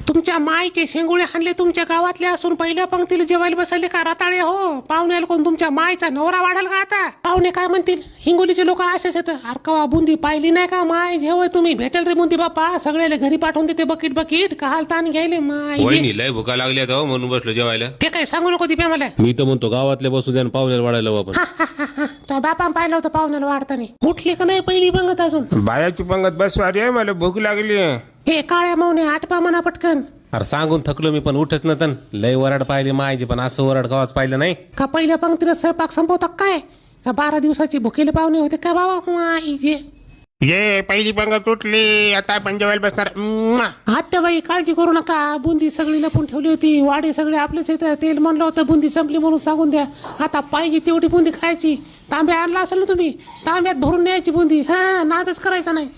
तुमच्या मायचे शेंगुळे हाणले तुमच्या गावातले असून पहिल्या पंक्तीला जेवायला बसले का रताळे हो? पाहुण्याला कोण तुमच्या मायचा नवरा वाढाल का आता? पाहुणे काय म्हणतील? हिंगोलीचे लोक असेच येत. अरे कवा बुंदी पाहिली नाही का माय? जेव्हा तुम्ही भेटेल रे बुंदी बाप्पा सगळ्याला घरी पाठवून देते बकीट बकीट. का हालतान घ्यायले माय? वहिनी लय भुका लागली आता हो, म्हणून बसलो जेवायला. ते काय सांगू नको दिप्या मला. मी तर म्हणतो गावातल्या बसू द्या आणि पाहुण्याला वाढायला लावू आपण. त्या बापान पाहिलं होतं पाहुण्याला वाढताना. उठली का नाही पहिली पंगत अजून? बायाची पंगत बसवा रे, मला भूक लागली. हे काळ्या मावने आटपा म्हणा पटकन. अरे सांगून थकलो मी पण उठच न लय वराड पाहिली मायची, पण असं वराड गावाच पाहिलं नाही. का पहिल्या पंक्तीला स्वयंपाक संपवतात काय? का 12 दिवसाची भुकेले पाहुणे होते का बाबा माईचे? ये पहिली पंगत उठली, आता आपण जेवायला बसणार. आत्याबाई काळजी करू नका. बुंदी सगळी लपून ठेवली होती. वाडे सगळे आपलेच येतं. तेल म्हणलं होतं बुंदी संपली म्हणून सांगून द्या. आता पाहिजे तेवढी बुंदी खायची. तांब्या आणला असेल ना तुम्ही? तांब्यात भरून न्यायची बुंदी. हा नादच करायचा नाही.